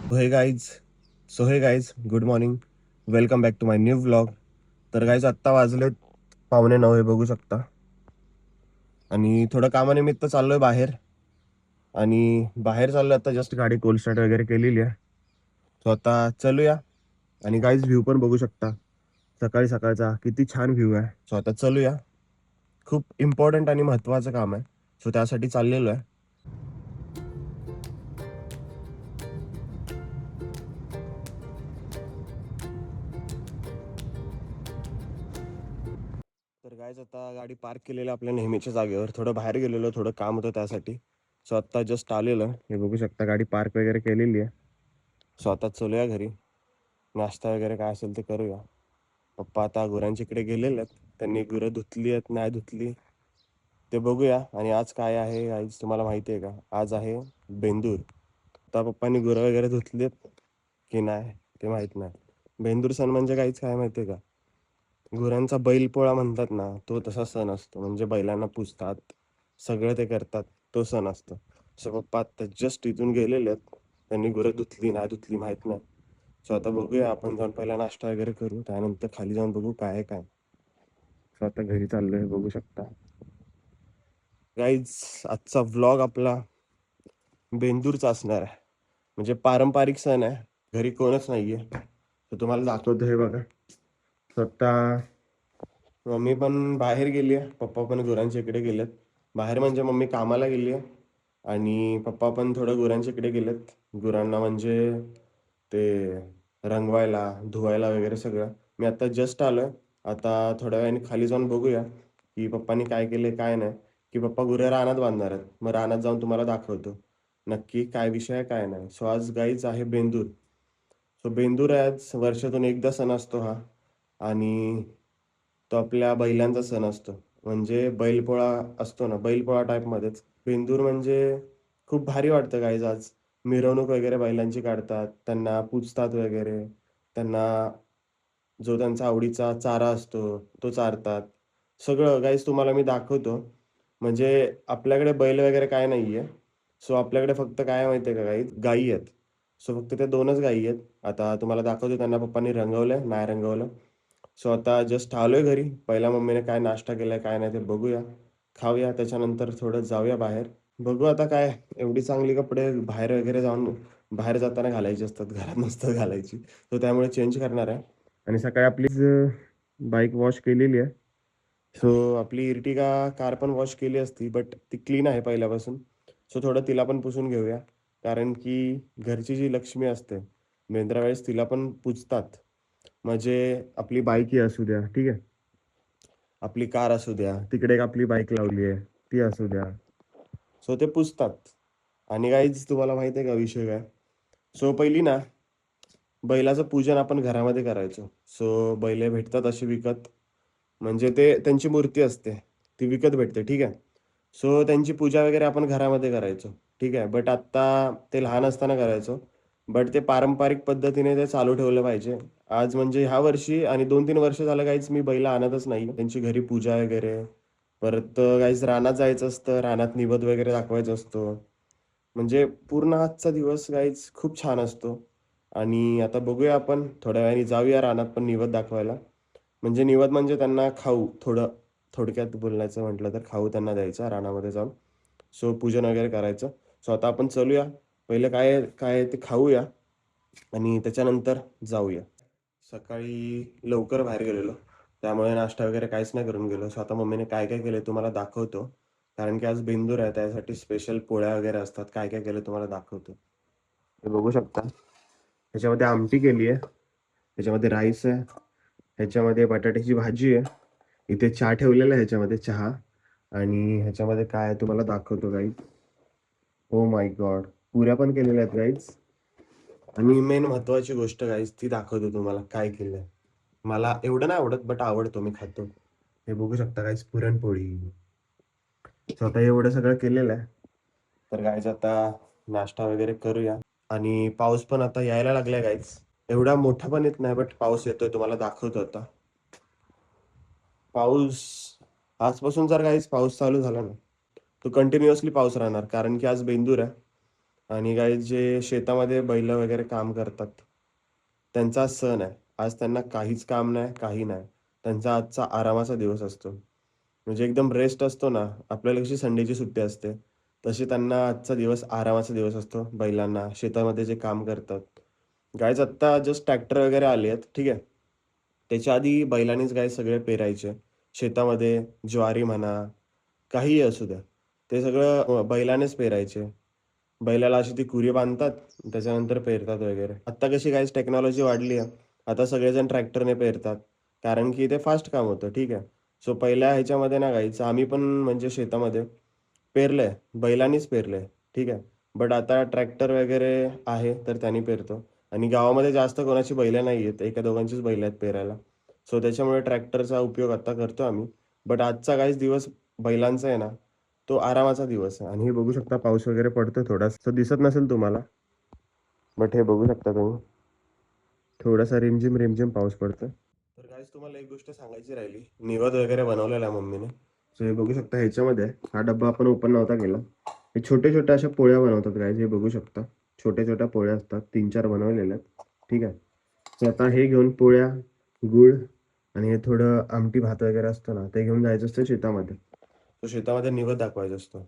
So hey guys good morning. Welcome back to my new vlog. तर guys आत्ता वाजलेत 8:45 हे बघू शकता. आणि थोडं कामानिमित्त चाललोय बाहेर. आणि बाहेर चाललोय आता, जस्ट गाडी कोल्ड स्टार्ट वगैरे केलेली आहे. सो आता चलूया. आणि गाईज व्ह्यू पण बघू शकता, सकाळी सकाळचा किती छान व्ह्यू आहे. सो आता चलूया. खूप इम्पॉर्टंट आणि महत्वाचं काम आहे, सो त्यासाठी चाललेलो आहे. तर गाईज आता गाडी पार्क केलेलं आपल्या नेहमीच्या जागेवर. थोडं बाहेर गेलेलो, थोडं काम होतं त्यासाठी. सो आता जस्ट आलेलो. हे बघू शकता, गाडी पार्क वगैरे केलेली आहे. सो आता चलूया घरी. नाश्ता वगैरे काय असेल ते करूया. पप्पा आता गुरांच्या इकडे गेलेले आहेत. त्यांनी गुरं धुतली आहेत नाही धुतली ते बघूया. आणि आज काय आहे आज तुम्हाला माहिती आहे का? आज आहे बेंदूर. आता पप्पांनी गुरं वगैरे धुतलीत की नाही ते माहीत नाही. बेंदूर सण म्हणजे काहीच काय माहिती आहे का? गुरांचा बैलपोळा म्हणतात ना, तो तसा सण असतो. म्हणजे बैलांना पुजतात, सगळं ते करतात, तो सण असतो. सो पप्पा आता जस्ट इथून गेलेले आहेत. त्यांनी गुरं धुतली नाही धुतली माहित नाही. सो आता बघूया, आपण जाऊन पहिला नाश्ता वगैरे करू, त्यानंतर खाली जाऊन बघू काय आहे काय. सो आता घरी चाललोय, बघू शकता गाईज. आजचा व्लॉग आपला बेंदूरचा असणार आहे. म्हणजे पारंपरिक सण आहे. घरी कोणच नाहीये, तर तुम्हाला दाखवतो. हे बघा, स्वतः मम्मी पण बाहेर गेली आहे, पप्पा पण गुरांच्या इकडे गेलेत. बाहेर म्हणजे मम्मी कामाला गेली आहे, आणि पप्पा पण थोडं गुरांच्या इकडे गेलेत. गुरांना म्हणजे ते रंगवायला धुवायला वगैरे सगळं. मी आता जस्ट आलोय. आता थोड्या वेळाने खाली जाऊन बघूया की पप्पांनी काय केले काय नाही. की पप्पा गुरे रानात बांधणार आहेत, मग रानात जाऊन तुम्हाला दाखवतो नक्की काय विषय आहे काय नाही. सो आज गाईच आहे बेंदूर. सो बेंदूर आहे आज, वर्षातून एकदा सण असतो हा. आणि तो आपल्या बैलांचा सण असतो. म्हणजे बैलपोळा असतो ना, बैलपोळा टाईपमध्येच बेंदूर. म्हणजे खूप भारी वाटतं गाईज. आज मिरवणूक वगैरे बैलांची काढतात, त्यांना पूजतात वगैरे. त्यांना जो त्यांचा आवडीचा चारा असतो तो चारतात. सगळं गाईज तुम्हाला मी दाखवतो. म्हणजे आपल्याकडे बैल वगैरे काय नाहीये. सो आपल्याकडे फक्त काय माहितीये का गाई, गायी आहेत. सो फक्त त्या 2च गायी आहेत. आता तुम्हाला दाखवतो, त्यांना पप्पांनी रंगवलंय नाही रंगवलं. सो आता जस्ट आलोय घरी. पहिला मम्मीने काय नाश्ता केलाय काय नाही ते बघूया, खाऊया, त्याच्यानंतर थोडं जाऊया बाहेर. बघू आता काय, एवढी चांगली कपडे बाहेर वगैरे जाऊन बाहेर जाताना घालायची असतात, घरात नसतात घालायची. तो त्यामुळे चेंज करणार आहे. आणि सकाळी आपलीच बाईक वॉश केलेली आहे. सो आपली इर्टिगा कार पण वॉश केली असती, बट ती क्लीन आहे पहिल्यापासून. सो थोडं तिला पण पुसून घेऊया. कारण की घरची जी लक्ष्मी असते, बेंद्रावेळेस तिला पण पूजतात. म्हणजे आपली बाईक ही असू द्या, ठीक आहे, आपली कार असू द्या, तिकडे एक आपली बाईक लावली आहे ती असू द्या, सो ते पुजतात. आणि काहीच तुम्हाला माहिती आहे का विषय काय? सो पहिली ना, बैलाचं पूजन आपण घरामध्ये करायचो. सो बैले भेटतात अशी विकत. म्हणजे ते त्यांची मूर्ती असते, ती विकत भेटते, ठीक आहे. सो त्यांची पूजा वगैरे आपण घरामध्ये करायचो, ठीक आहे. बट आत्ता ते लहान असताना करायचो. बट ते पारंपरिक पद्धतीने ते चालू ठेवलं पाहिजे. आज म्हणजे ह्या वर्षी आणि 2-3 वर्ष झालं काहीच मी बैल आणतच नाही. त्यांची घरी पूजा वगैरे. परत काहीच रानात जायचं असतं, रानात निवद वगैरे दाखवायचा असतो. म्हणजे पूर्ण आजचा दिवस काहीच खूप छान असतो. आणि आता बघूया, आपण थोड्या वेळाने जाऊया रानात पण निवद दाखवायला. म्हणजे निवद म्हणजे त्यांना खाऊ, थोडं थोडक्यात बोलायचं म्हटलं तर खाऊ त्यांना द्यायचा रानामध्ये जाऊन. सो पूजन वगैरे करायचं. सो आता आपण चलूया. पहिलं काय काय ते खाऊया, आणि त्याच्यानंतर जाऊया. सकाळी लवकर बाहेर गेलेलो, त्यामुळे नाश्ता वगैरे काहीच नाही करून गेलो. सो आता मम्मीने काय काय केलं तुम्हाला दाखवतो. कारण की आज बेंदूर आहे, त्यासाठी स्पेशल पोळ्या वगैरे असतात. काय काय केलं तुम्हाला दाखवतो. हे बघू शकता, ह्याच्यामध्ये आमटी केली आहे, ह्याच्यामध्ये राईस आहे, ह्याच्यामध्ये बटाट्याची भाजी आहे, इथे चहा ठेवलेला आहे ह्याच्यामध्ये चहा. आणि ह्याच्यामध्ये काय आहे तुम्हाला दाखवतो गाईज. ओ माय गॉड, पुऱ्या पण केलेल्या आहेत गाईज. आणि मेन महत्वाची गोष्ट गाईज ती दाखवतो तुम्हाला काय केलंय. मला एवढं नाही आवडत, बट आवडतो, मी खातो. हे बघू शकता गाईज, पुरणपोळी. So आता एवढं सगळं केलेलं आहे. तर गाईज आता नाश्ता वगैरे करूया. आणि पाऊस पण आता यायला लागलाय गाईज. एवढा मोठा पण येत नाही, बट पाऊस येतोय, तुम्हाला दाखवतो आता. पाऊस आजपासून जर काहीच पाऊस चालू झाला ना, तो कंटिन्युअसली पाऊस राहणार. कारण की आज बेंदूर आहे. आणि काही जे शेतामध्ये बैल वगैरे काम करतात त्यांचा आज सण आहे. आज त्यांना काहीच काम नाही, काही नाही. त्यांचा आजचा आरामाचा दिवस असतो. म्हणजे एकदम रेस्ट असतो ना, आपल्याला कशी संडेची सुट्टी असते, तशी त्यांना आजचा दिवस आरामाचा दिवस असतो बैलांना, शेतामध्ये जे काम करतात. गाईज आत्ता जस्ट ट्रॅक्टर वगैरे आले आहेत, ठीक आहे. त्याच्या आधी बैलांनीच गाय सगळे पेरायचे. शेतामध्ये ज्वारी म्हणा, काहीही असू द्या. ते सगळं बैलानेच पेरायचे. बैलाला अशी ती कुरी बांधतात, त्याच्यानंतर पेरतात वगैरे. आत्ता कशी काहीच टेक्नॉलॉजी वाढली आहे. आता सगळेजण ट्रॅक्टरने पेरतात. कारण की ते फास्ट काम होतं, ठीक आहे. सो पहिल्या ह्याच्यामध्ये ना गाईचं आम्ही पण म्हणजे शेतामध्ये पेरलंय, बैलांनीच पेरलंय, ठीक आहे. बट आता ट्रॅक्टर वगैरे आहे, तर त्यांनी पेरतो. आणि गावामध्ये जास्त कोणाची बैलं नाही आहेत, एका दोघांचीच बैलं आहेत पेरायला. सो त्याच्यामुळे ट्रॅक्टरचा उपयोग आता करतो आम्ही. बट आजचा काहीच दिवस बैलांचा आहे ना, तो आरामाचा दिवस आहे. आणि हे बघू शकता पाऊस वगैरे पडतोय थोडासा, दिसत नसेल तुम्हाला, बट हे बघू शकता तुम्ही, थोडासा रिमझिम रिमझिम पाऊस पडतोय. तर गाईस तुम्हाला एक गोष्ट सांगायची राहिली, निवद वगैरे बनवलेला आहे मम्मीने. सो हे बघू शकता ह्याच्यामध्ये हा डब्बा आपण ओपन नव्हता केला. हे छोटे छोट्या अशा पोळ्या बनवतात गाईस, हे बघू शकता. छोट्या छोट्या पोळ्या असतात, 3-4 बनवलेल्या आहेत, ठीक आहे. तर आता हे घेऊन पोळ्या, गुळ आणि हे थोडं आमटी भात वगैरे असतं ना, ते घेऊन जायचं असतं शेतामध्ये. तो शेतामध्ये निवद दाखवायचा असतो.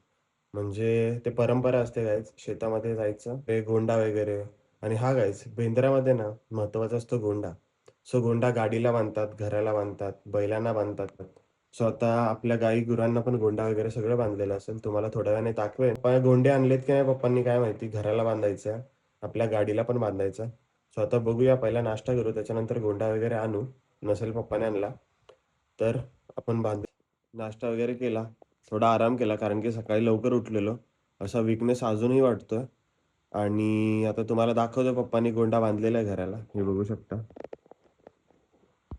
म्हणजे ते परंपरा असते गाईज, शेतामध्ये जायचं, ते गोंडा वगैरे. आणि हा गाईज बेंद्रामध्ये ना महत्वाचा असतो गोंडा. सो गोंडा गाडीला बांधतात, घराला बांधतात, बैलांना बांधतात. सो आता आपल्या गाई गुरांना पण गोंडा वगैरे सगळं बांधलेलं असेल, तुम्हाला थोड्या वेळाने दाखवेन. पण गोंडे आणलेत की नाही पप्पांनी काय माहिती, घराला बांधायचं, आपल्या गाडीला पण बांधायचं. सो आता बघूया, पहिला नाश्ता करू, त्याच्यानंतर गोंडा वगैरे आणू. नसेल पप्पाने आणला तर आपण बांधू. नाश्ता वगैरे केला, थोडा आराम केला, कारण की सकाळी लवकर उठलेलो, असा वीकनेस अजूनही वाटतोय. आणि आता तुम्हाला दाखवतो, पप्पांनी गोंडा बांधलेला आहे घराला. हे बघू शकता,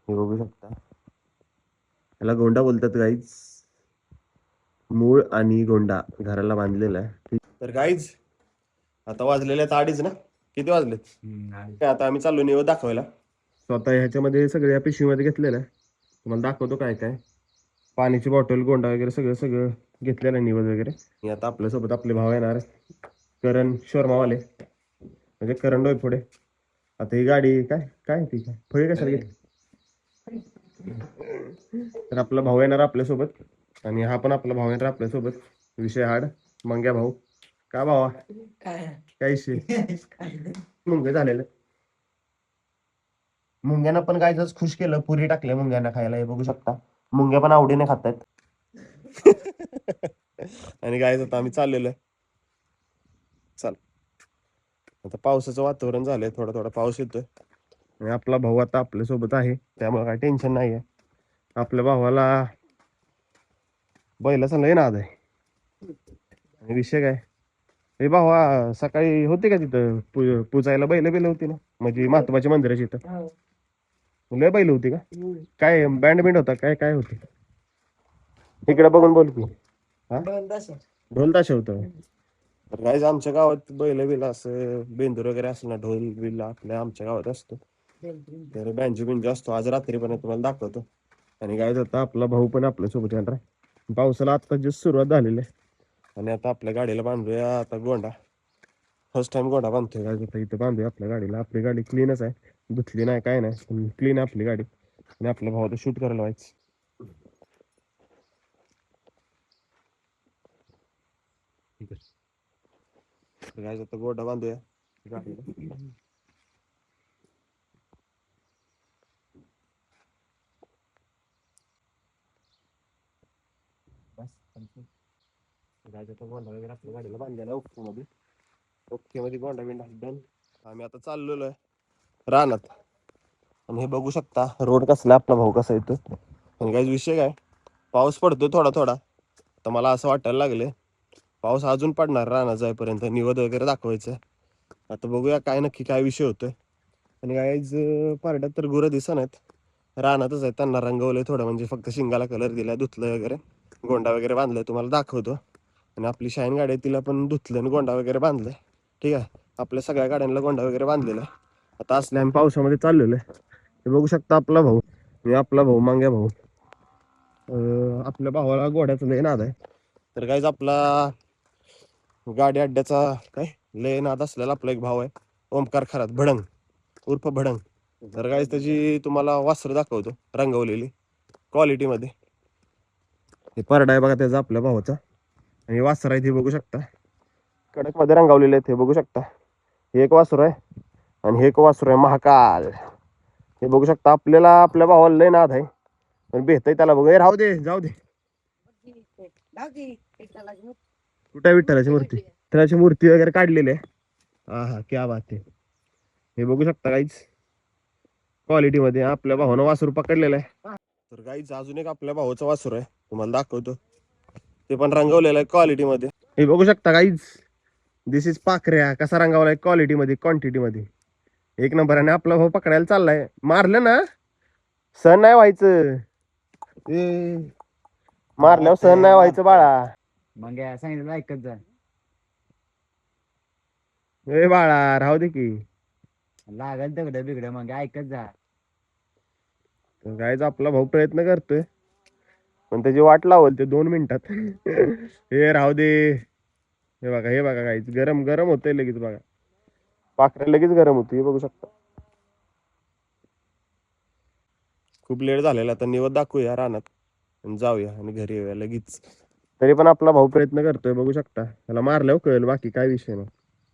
हे बघू शकता, याला गोंडा बोलतात गाईज. मूळ आणि गोंडा घराला बांधलेला आहे. तर गाईज आता वाजलेले आहेत 2:30 ना, किती वाजलेत? आता आम्ही चाललो निवद दाखवायला. स्वतः ह्याच्यामध्ये सगळ्या पिशवीमध्ये घेतलेलं आहे, तुम्हाला दाखवतो काय काय. पाण्याची बॉटल, गोंडा वगैरे सगळं सगळं घेतलेलं आहे, निवद वगैरे. आणि आता आपल्यासोबत आपले भाव येणार, करण शोरमावाले, म्हणजे करण डोय पुढे. आता ही गाडी काय काय ती काय फळी कशाला घेतली. तर आपला भाऊ येणार आपल्यासोबत, आणि हा पण आपला भाऊ येणार आपल्यासोबत. विषय हाड, मंग्या भाऊ. का भावा, काय मुंगे झालेलं. मुंग्यानं पण काय खुश केलं, पुरी टाकल्या मुंग्यांना खायला, हे बघू शकता. मुंग्या पण आवडीने खातायत. आणि काय आता आम्ही चाललेलो आहे. चल, आता पावसाचं वातावरण झालंय, थोडा थोडा पाऊस येतोय. आणि आपला भाऊ आता आपल्या सोबत आहे, त्यामुळे काय टेन्शन नाही आहे. आपल्या भावाला बैलाचा लय नाद आहे. आणि विषय काय, हे भावा सकाळी होते का तिथं पूजायला बैल बिल होती ना, म्हणजे महत्वाची मंदिराची इथं लय बैल होती का? काय बँड बिंड होता, काय काय होती? इकडे बघून बोल की. हा, ढोल ताशे होतं. तर काय आमच्या गावात बैल बिल असं बेंदूर वगैरे असलं ना, ढोल बिल आपल्या आमच्या गावात असतो. तर बँजो बिंजो असतो, आज रात्रीपर्यंत तुम्हाला दाखवतो. आणि काय होतं, आपला भाऊ पण आपल्या सोबत येणार आहे. पावसाला आता जस्ट सुरुवात झालेली आहे. आणि आता आपल्या गाडीला बांधूया आता गोंडा. फर्स्ट टाइम गोंडा बांधतोय काय, आता इथं बांधूया आपल्या गाडीला. आपली गाडी क्लीनच आहे, धुतली नाही काय नाही, क्लीन आहे आपली गाडी. आणि आपल्या भावाचं शूट करायला व्हायचं. ठीक आहे, काय आता गोंडा बांधूया गाडीला. बस गोंडा वगैरे आपल्या गाडीला बांधलेला ओके मध्ये, ओके मध्ये गोंडा बिंडा डन. आम्ही आता चाललेलो आहे रानात. आणि हे बघू शकता रोड कसला, आपला भाऊ कसा येतो. आणि काय विषय काय, पाऊस पडतो थोडा थोडा. तर मला असं वाटायला लागले पाऊस अजून पडणार रानात जाईपर्यंत, निवद वगैरे दाखवायचं. आता बघूया काय नक्की काय विषय होतोय. आणि काय पारड्यात तर गुरं दिसत नाहीत, रानातच आहे. त्यांना रंगवलंय थोडं, म्हणजे फक्त शिंगाला कलर दिलाय, धुतलं वगैरे, गोंडा वगैरे बांधलाय, तुम्हाला दाखवतो. आणि आपली शाईन गाडी आहे, तिला पण धुतलं आणि गोंडा वगैरे बांधलाय, ठीक आहे. आपल्या सगळ्या गाड्यांना गोंडा वगैरे बांधलेला आहे. आता असल्या आम्ही पावसामध्ये चाललेलो आहे. हे बघू शकता आपला भाऊ, मी आपला भाऊ मांग्या भाऊ. आपल्या भावाला घोड्याचा लय नाद आहे. तर काहीच आपला गाडी अड्ड्याचा काय लय नाद असलेला आपला एक भाव आहे ओमकार खरात भडंग उर्फ भडंग. तर काय त्याची तुम्हाला वासर दाखवतो रंगवलेली क्वालिटीमध्ये. हे परडा आहे बघा त्याचा आपल्या भावाचा आणि वासर आहे ते बघू शकता कडक मध्ये रंगवलेले आहेत हे बघू शकता. हे एक वासर आहे आणि हे एक वासर आहे महाकाल. हे बघू शकता आपल्याला आपल्या भावाला लय नाद आहे पण भेटतय त्याला बघ. राहू दे जाऊ दे. कुठे आहे विठ्ठलाची मूर्ती? विठ्ठलाची मूर्ती वगैरे काढलेली आहे. हा हा क्या बात आहे. हे बघू शकता काहीच क्वालिटी मध्ये आपल्या भावानं वासरू पकडलेलं आहे. तर काहीच अजून एक आपल्या भावाचं वासरू आहे तुम्हाला दाखवतो. ते पण रंगवलेलं आहे क्वालिटी मध्ये. हे बघू शकता काहीच दिस इज पाखऱ्या कसा रंगावलाय क्वालिटी मध्ये क्वांटिटी मध्ये एक नंबर. आणि आपला भाऊ पकडायला चाललाय. मारलं ना सण नाही व्हायचं. ए मारल्यावर सण नाही व्हायचं बाळा. मग सांगितलं ऐकत जा. ए बाळा राहू दे की. लागल दगड बिगड मग ऐकत जा. कायच आपला भाऊ प्रयत्न करतोय पण त्याची वाट लावल ते 2 मिनिटात. हे राहू दे. हे बघा काहीच गरम गरम होतंय लगेच बघा. पाखऱ्या लगेच गरम होती हे बघू शकता. खूप लेट झालेला आता निवत दाखवूया रानात आणि जाऊया आणि घरी येऊया लगेच. तरी पण आपला भाऊ प्रयत्न करतोय बघू शकता. त्याला मारल्यावर कळेल बाकी काय विषय नाही.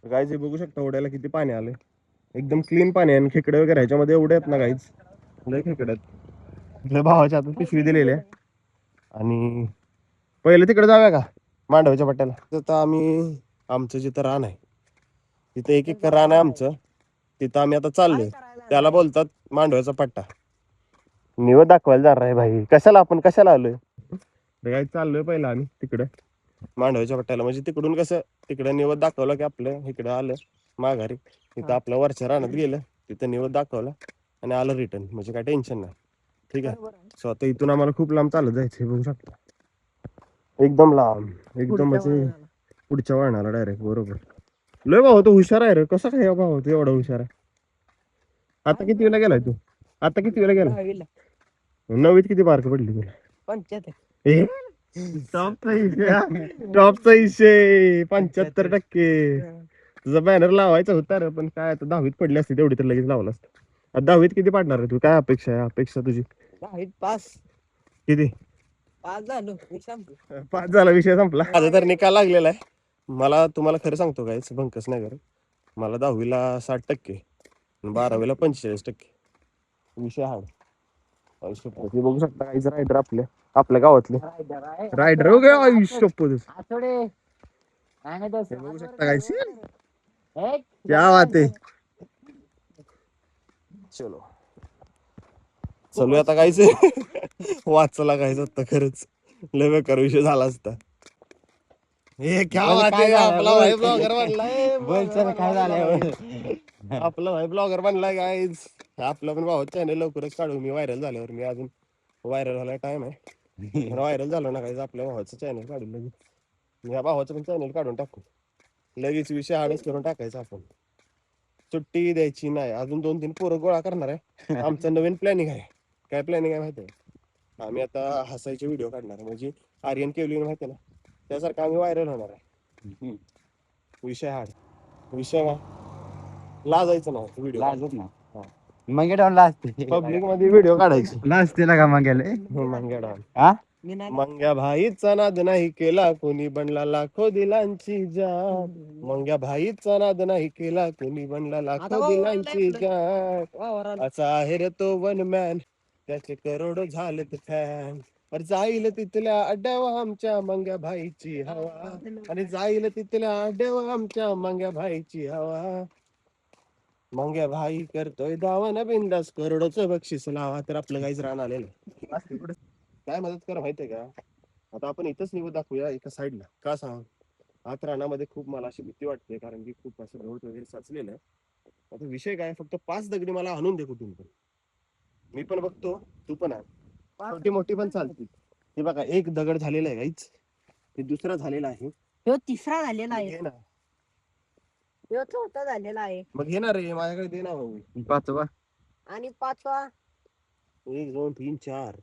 गाईज हे बघू शकता ओढ्याला किती पाणी आलंय. एकदम क्लीन पाणी आहे आणि खेकडे वगैरे ह्याच्यामध्ये एवढे आहेत ना गाईज लय खेकडे आहेत. आपल्या भावाच्या हातात पिशवी दिलेली आहे. आणि पहिले तिकडे जाऊया का मांडवाच्या पट्ट्याला. आता आम्ही आमचं जिथं रान आहे तिथं एक एक रान आहे आमचं. तिथं आम्ही आता चाललोय. त्याला बोलतात मांडव्याचा पट्टा. निवड दाखवायला जाणार आहे भाई. कशाला आलोय. काय चाललोय पहिला आम्ही तिकडे मांडव्याच्या पट्ट्याला. म्हणजे तिकडून कसं तिकडे निवड दाखवलं की आपलं इकडं आलं माघारी. तिथं आपल्या वरच्या रानात गेलं तिथं निवड दाखवलं आणि आलं रिटर्न. म्हणजे काय टेन्शन नाही. ठीक आहे. सो आता इथून आम्हाला खूप लांब चालत जायचं बघू शकता. एकदम लांब एकदम म्हणजे पुढच्या वळणाला डायरेक्ट. बरोबर. लय भाऊ तो हुशार आहे रे. कसं काय भाऊ तू एवढा हुशार आहे. आता किती वेळा गेलाय तू? आता किती वेळा गेला? 9वीत किती मार्क पडली तुला? 75. टॉपचा विषय 75%. तुझा बॅनर लावायचा होता रे पण काय आता 10वीत पडली असती तेवढी तर लगेच लावला असतं. आता 10वीत किती पाडणार आहे तू? काय अपेक्षा आहे अपेक्षा तुझी? 10वीत पास. किती? 5 झाला विषय संपला. माझा तर निकाल लागलेला आहे. मला तुम्हाला खरं सांगतो काय बंकस नाही करत. मला 10वीला 60% आणि 12वीला 45%. विषय हा बघू शकता काहीच रायडर आपल्या गावातले रायडर वगैरे आयुष्य बघू शकता काय क्या बात आहे. चलो चलू आता काहीच वाचला काहीच आता खरंच लय बेकार विषय झाला असता. हे क्या बात आहे. आपला भाई ब्लॉगर बनलाय. काय झालं? आपला भाई ब्लॉगर बनलाय गाईज. आपला पण भाऊ चॅनल लवकरच काढू. मी व्हायरल झाल्यावर. मी अजून व्हायरल व्हायला टाइम आहे. व्हायरल झालो ना काहीच आपल्या भावाचं चॅनल काढून लगेच. या भावाचं पण चॅनल काढून टाकू लगेच. विषय हाडच करून टाकायचा आपण. सुट्टी द्यायची नाही. अजून 2-3 पोरं गोळा करणार आहे. आमचं नवीन प्लॅनिंग आहे. काय प्लॅनिंग आहे माहिती आहे? आम्ही आता हसायचे व्हिडिओ काढणार म्हणजे आर्यन केवली माहिती आहे ना त्यासारखं आम्ही व्हायरल होणार आहे. विषय हाड विषय काय लाजायचं नाही. व्हिडिओ लाजत ना मग डाऊन लाजते पब्लिक मध्ये व्हिडिओ काढायचे. लाजते का मंग्याला? हा मंग्या भाईचा नाद नाही केला कोणी बनला लाखो दिलांची जान. मंग्या भाईचा नाद नाही केला कोणी बनला लाखो दिलांची जान. असा आहे रे तो वन मॅन त्याचे करोडो झालेत फॅन. अरे जाईल तिथल्या अड्ड्यावर आमच्या मंग्या भाईची हवा. आणि जाईल तिथल्या अड्ड्यावर आमच्या मंग्या भाईची हवा. मंग्या भाई करतोय दावा बिंदास करोडोचं बक्षीस लावा. तर आपलं काहीच रान आलेलं काय मदत करा माहितीये का? आता आपण इथंच निवड दाखवूया एका साईडला. का सांग आत रानामध्ये खूप मला अशी भीती वाटते कारण की खूप असं गवत वगैरे साचलेलं आहे. आता विषय काय फक्त 5 दगडी मला आणून दे कुठून पण. मी पण बघतो तू पण आहे. छोटी मोठी पण चालते. हे बघा एक दगड झालेला आहे गाईच. हे दुसरा झालेला आहे. तो तिसरा झालेला आहे. घे ना तो चौथा झालेला आहे. मग घेणार रे माझ्याकडे दे ना भाऊ. पाचवा आणि 5वा 1 2 3 4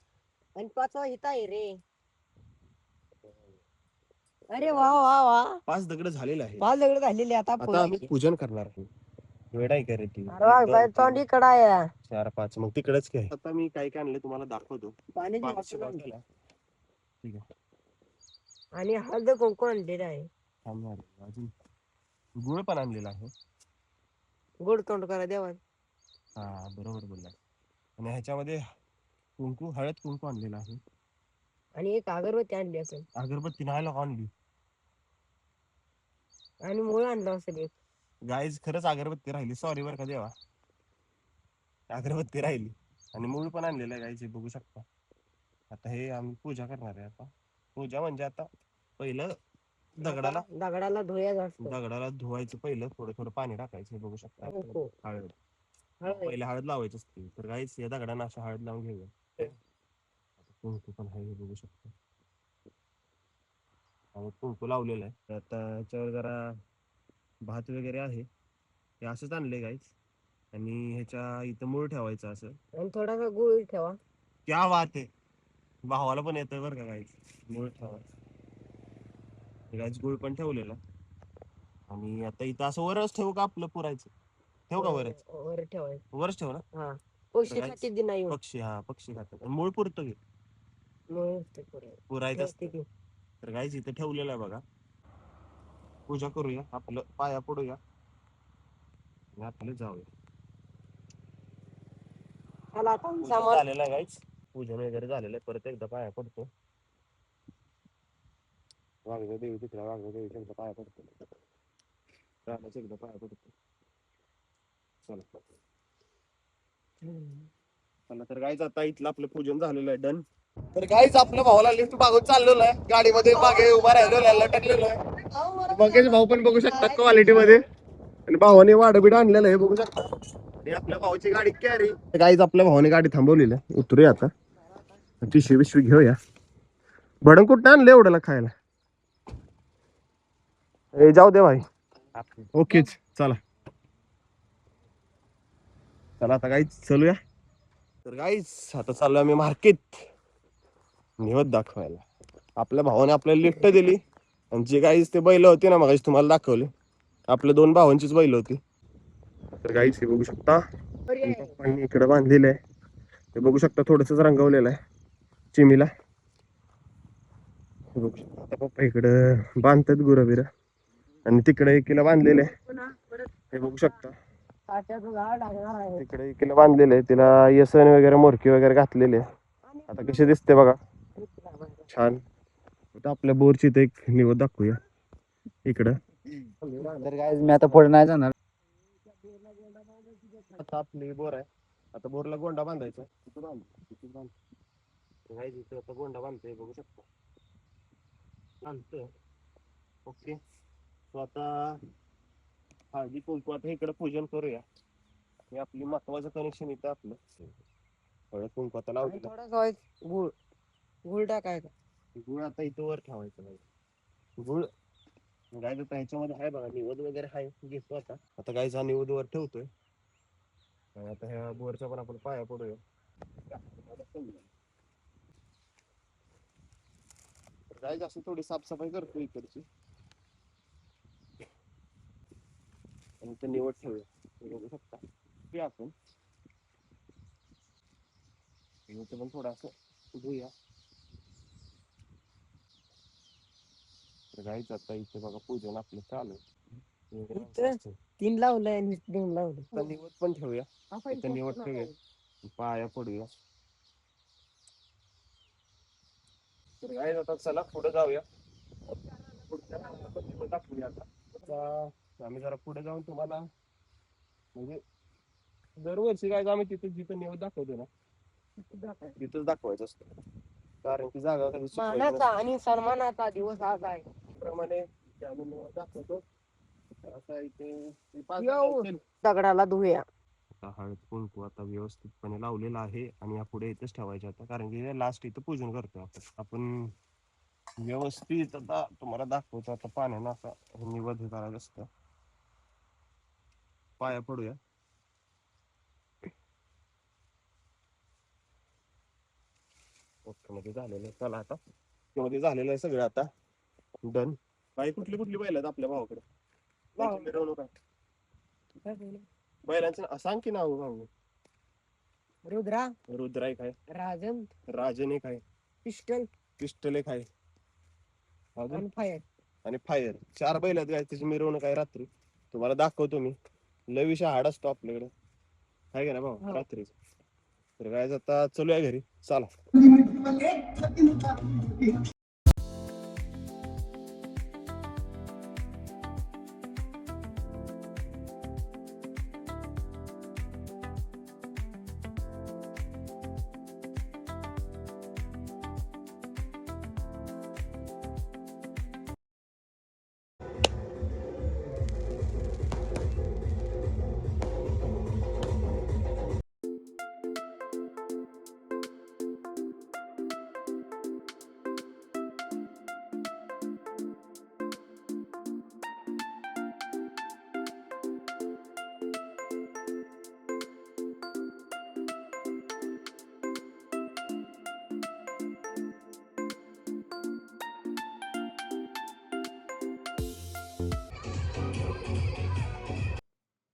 आणि 5वा इथं आहे रे. अरे वा वा वा 5 दगड झालेले आहे. 5 दगड झालेले आता आता आम्ही पूजन करणार आहे. वेळ आहे का रे ती? अरे वा, 1, 2, बाई 3, तोंडी कडा आहे 4, 5 मग तिकडेच काय. आता मी काय काय आणले तुम्हाला दाखवतो. पाण्याची पाण्याची बॉटल बॉटल आहे. ठीक आहे. आणि हळद कुंकू आणलेलं आहे. थांबणार अजून गुळ पण आणलेला आहे. गोड तोंड करा देवा. हा बरोबर बोलला. आणि ह्याच्यामध्ये कुंकू हळद कुंकू आणलेला आहे. आणि एक अगरबत्ती आणली असेल अगरबत्ती नाही आणली. आणि मूळ आणलं असेल एक. गाईज खरंच अगरबत्ती राहिली. सॉरी बरं का देवा. अगरबत्ती राहिली आणि मूळ पण आणलेलं आहे गाईज बघू शकता. आता हे आम्ही पूजा करणार आहे. आता पूजा म्हणजे आता पहिलं दगडाला धुया असतो. दगडाला धुवायचं पहिलं थोडं थोडं पाणी टाकायचं. हे बघू शकता. कुंकू. हळद हळद. पहिले हळद लावायची असते. तर गाईज या दगडांना अशा हळद लावून घेऊया. कुंकू पण आहे हे बघू शकता. आणि कुंकू लावलेलं आहे. आता याच्यावर जरा भात वगैरे आहे. हे असंच आणले गाईज. आणि ह्याच्या इथं मूळ ठेवायचं असं. आणि थोडासा गुळ ठेवा. क्या बात आहे. भावाला पण येतं बरं का गाईज. मूळ ठेवायचं. गाईज गुळ पण ठेवलेला. आणि आता इथं असं वरच ठेवू का आपलं पुरायचं? ठेवू का वरच? वर ठेवायचं. वरच ठेव ना. हा पक्षी तर खाते दिन नाही पक्षी पक्षी खातात. आणि मूळ पुरतं घे पुरायचं असतं. तर गाईज इथं ठेवलेलं आहे बघा. पूजा करूया. आपलं पाया पडूया आणि आपलं जाऊया. झालेलं आहे गाईज. पूजन वगैरे झालेलं आहे. परत एकदा पाया पडतो. वाघ्या देवी तिकडे वाघ्या देवीच्या एकदा पाया पडतो. रामाच्या एकदा पाया पडतो. चला चला तर गाईज आता इथलं आपलं पूजन झालेलं आहे. डन. तर गाईज आपल्या भावाला लिफ्ट मागून चाललेलो आहे. गाडीमध्ये मागे उभा राहिलेलो लटकलेलो आहे. मगेच भाऊ पण बघू शकता क्वालिटी मध्ये. आणि भावाने वाडबीड आणलेलं आहे बघू शकता. आणि आपल्या भावाची गाडी कॅरी. गाईज आपल्या भावाने गाडी थांबवलेली आहे. उतरूया आता. पिशवी बिशवी घेऊया. भडंग कुठं आणलं एवढ्याला खायला? ए जाऊ दे भाई. ओकेच चला. चला आता गाईज चलूया. तर गाईज आता चाललोय आम्ही मार्केट निवद दाखवायला. आपल्या भावाने आपल्याला लिफ्ट दिली. आणि जे गाईज ते बैल होती ना मगाशी तुम्हाला दाखवले. आपल्या 2 भावांचीच बैल होती. तर गाईज हे बघू शकता. पप्पांनी इकडे बांधलेलं आहे. ते बघू शकता थोडस रंगवलेलं आहे चिमीला. बघू शकता आता पप्पा इकडं बांधतात गुरबिर. आणि तिकडे एकीला बांधलेले हे बघू शकता. तिकडे एकीला बांधलेले आहे. तिला येसन वगैरे मोरकी वगैरे घातलेले. आता कशी दिसते बघा. छान. आता आपल्या बोरची इथे एक निवद दाखवूया इकडं. तर काय मी आता पुढे नाही जाणार. आता आपली बोर आहे. आता बोरला गोंडा बांधायचा. आता गोंडा बांधतोय बघू शकता. बांधतोय. ओके. तो आता हळदी कुंकू आता इकडे पूजन करूया. हे आपली महत्वाचं कनेक्शन इथं आपलं. हळद कुंकू आता लावलेलं. थोडासा गुळ गुळ टाकायचा. गुळ आता इथं वर ठेवायचं नाही. गुळ गाय आता ह्याच्यामध्ये आहे बघा निवद वगैरे आहे. घेतो आता. आता गायचा निवद वर ठेवतोय. आणि आता ह्या बोरच्या पण आपण पाया पडूया. गाय असं थोडी साफसफाई करतो इकडची. आणि इथं निवड ठेवूया. बघू शकता ते आपण इथं पण थोडं असं धुया. तर गायच आता इथे बघा पूजन आपलं चालू आहे. 3 लावलंय आणि 2 लावलं. आता निवड पण ठेवूया. इथं निवड ठेवूया. पाया पडूया. तर गाय आता चला पुढे जाऊया. दाखवूया आता आम्ही जरा पुढे जाऊन तुम्हाला म्हणजे दरवर्षी काय आम्ही तिथे जिथं निवड दाखवतो ना तिथंच दाखवायचं असतं. कारण की जागा कधी मानाचा आणि सन्मानाचा दिवस आज आहे. प्रमाणे आम्ही निवड दाखवतो. आता इथे दगडाला धुया. हळद कुंकू आता व्यवस्थितपणे लावलेला आहे. आणि यापुढे इथेच ठेवायचे आता. कारण की लास्ट इथं पूजन करतो आपण व्यवस्थित. आता तुम्हाला दाखवतो आता पाण्यानं असा निवद करायचं असतं. पाया पडूया. ओके मध्ये झालेलं चला आता मध्ये झालेलं आहे सगळं. आता डन. बाई कुठली कुठली बैल आहेत आपल्या भावाकडे? त्यांची मिरवणूक आहे. बैलांचं सांग की नाव भाऊ. रुद्रा, रुद्रा एक आहे, राजन, राजन एक आहे, पिस्टल पिस्टल एक आहे, अजून आणि फायर. आणि फायर. 4 बैल आहेत. त्याची मिरवणूक आहे रात्री. तुम्हाला दाखवतो मी. लय विषय हाड असतो आपल्याकडे, आहे का ना भाऊ? हो. रात्री. तर काय आता चलूया घरी, चला.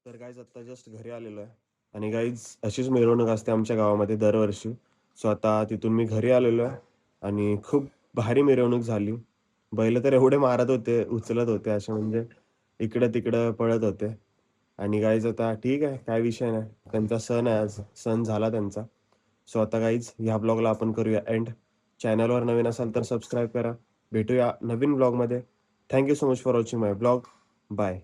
तर गाईज आता जस्ट घरी आलेलो आहे. आणि गाईज अशीच मिरवणूक असते आमच्या गावामध्ये दरवर्षी. सो आता तिथून मी घरी आलेलो आहे आणि खूप भारी मिरवणूक झाली. बैल तर एवढे मारत होते, उचलत होते, असे म्हणजे इकडं तिकडं पळत होते. आणि गाईज आता ठीक आहे, काय विषय नाही. त्यांचा सण आहे, आज सण झाला त्यांचा. सो आता गाईज ह्या ब्लॉगला आपण करूया एंड. चॅनलवर नवीन असाल तर सबस्क्राईब करा. भेटूया नवीन ब्लॉगमध्ये. Thank you so much for watching my blog. Bye.